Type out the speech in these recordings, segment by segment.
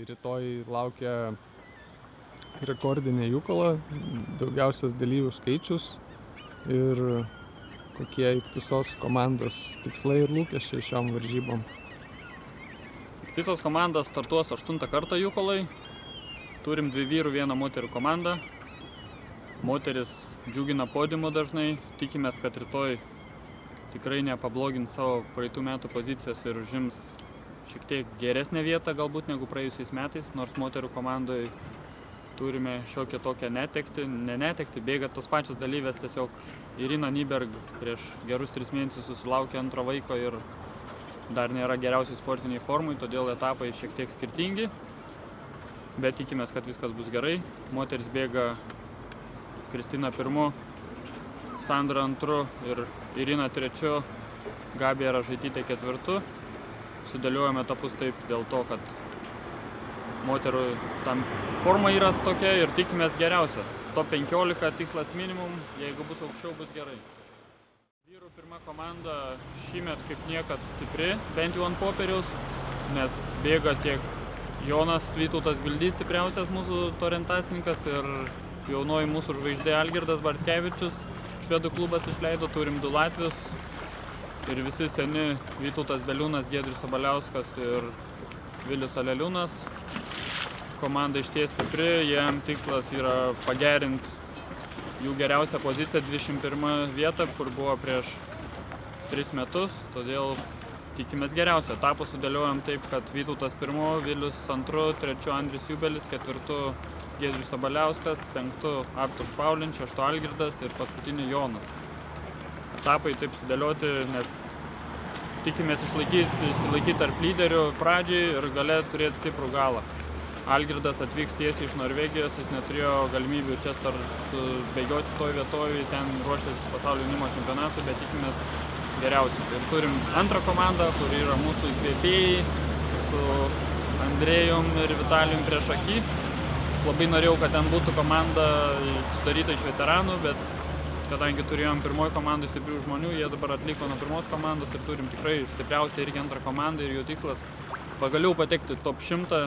rytoj laukia rekordinė Jukala, daugiausias dalyvių skaičius ir kokie visos komandos tikslai ir lūkesčiai šiom varžybom. Visos komandos startuos 8 kartą Jukolai. Turim 2 vyrų, 1 moterų komandą. Moteris džiugina podiumu dažnai. Tikimės, kad rytoj tikrai nepablogins savo praeitų metų pozicijas ir užims šiek tiek geresnę vietą galbūt negu praėjusiais metais, nors moterų komandoje turime šiokią tokią netekti, bėga tos pačios dalyvės, tiesiog Irina Nyberg prieš gerus 3 mėnesius susilaukė antro vaiko ir dar nėra geriausiai sportiniai formai, todėl etapai šiek tiek skirtingi, bet tikimės, kad viskas bus gerai. Moteris bėga Kristina 1, Sandra 2 ir Irina 3, Gabija Ražaitytė 4. Sudėliojame etapus taip dėl to, kad moterų tam forma yra tokia ir tikimės geriausia. Top 15 tikslas minimum, jeigu bus aukščiau, bus gerai. Vyrų pirma komanda šįmet kaip niekad stipri, bent jau ant popieriaus, nes bėga tiek Jonas Vytautas Gvildys, stipriausias mūsų orientacininkas, ir jaunoji mūsų žvaigždė Algirdas Bartkevičius, švedų klubas išleido, turim 2 latvius. Ir visi seni Vytautas Beliūnas, Giedrius Sabaliauskas ir Vilius Aleliūnas. Komanda išties stipri, jiem tikslas yra pagerinti jų geriausią poziciją, 21 vietą, kur buvo prieš 3 metus, todėl tikimės geriausio. Etapus sudėliojam taip, kad Vytautas 1, Vilius 2, 3 Andris Jubelis, 4 Giedrius Sabaliauskas, 5 Artur Špaulin, 6 Algirdas ir paskutinį Jonas. Etapai taip sudėlioti, nes tikimės išsilaikyti tarp lyderių pradžiai ir gale turėti stiprų galą. Algirdas atvyks tiesiai iš Norvegijos, jis neturėjo galimybių čia bėgioti šitoj vietovėj, ten ruošiasi pasaulio jaunimo čempionatui, bet tikimės geriausių. Ir turim antrą komandą, kur yra mūsų įkvėpėjai su Andrėjum ir Vitalijum priešaky. Labai norėjau, kad ten būtų komanda sudaryta iš veteranų, bet kadangi turėjom pirmoji komandai stiprių žmonių, jie dabar atliko nuo pirmos komandos ir turim tikrai stipriausią irgi antrą komandą ir jų tikslas pagaliau patekti top 100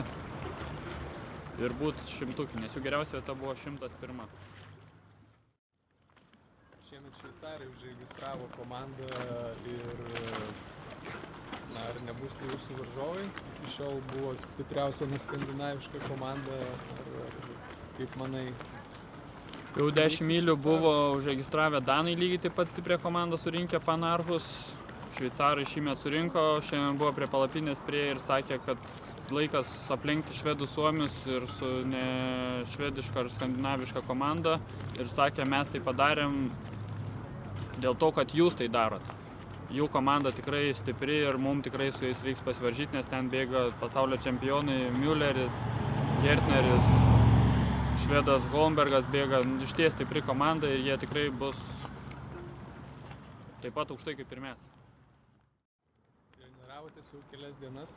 ir būti 100, nes jų geriausia vieta buvo 101. Šiemet šveicarai užregistravo komandą ir ar nebus tai jūsų varžovai? Iki šiol buvo stipriausia neskandinaviška komanda, ar kaip manai? Jau 10 mylių buvo užregistravę danai lygiai taip pat stiprią komandą surinkę Panarhus. Šveicarai šįmet surinko, šiandien buvo prie palapinės prie ir sakė, kad laikas aplenkti švedų suomius ir su ne švediška ar skandinaviška komanda. Ir sakė, mes tai padarėm dėl to, kad jūs tai darot. Jų komanda tikrai stipri ir mums tikrai su jais reiks pasivaržyti, nes ten bėga pasaulio čempionai Mülleris, Gertneris, švedas Holmbergas bėga, išties stipri komanda ir jie tikrai bus taip pat aukštai kaip ir mes. Treniravotės jau kelias dienas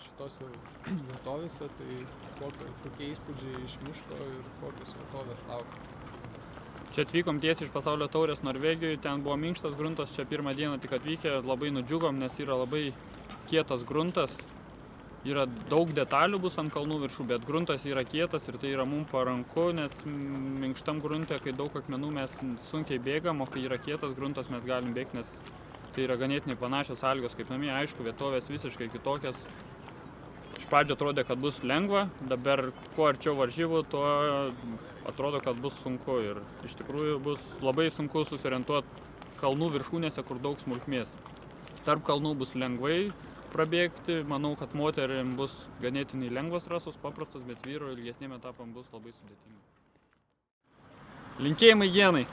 šitose vietovėse, tai kokie įspūdžiai iš miško ir kokios vietovės laukia? Čia atvykom tiesiai iš pasaulio taurės Norvegijoje, ten buvo minkštas gruntas, čia pirmą dieną tik atvykę, labai nudžiugom, nes yra labai kietas gruntas. Yra daug detalių bus ant kalnų viršų, bet gruntas yra kietas ir tai yra mums paranku, nes minkštam grunte, kai daug akmenų mes sunkiai bėgam, o kai yra kietas gruntas mes galim bėgti, nes tai yra ganėtinai panašios sąlygos kaip namie, aišku, vietovės visiškai kitokios. Iš pradžio atrodė, kad bus lengva, dabar kuo arčiau varžybų, tuo atrodo, kad bus sunku ir iš tikrųjų bus labai sunku susiorientuoti kalnų viršūnėse, kur daug smulkmės. Tarp kalnų bus lengvai prabėgti, manau, kad moterim bus ganėtinai lengvos trasos, paprastos, bet vyro ilgesniem etapam bus labai sudėtinga. Linkėjimai Genai!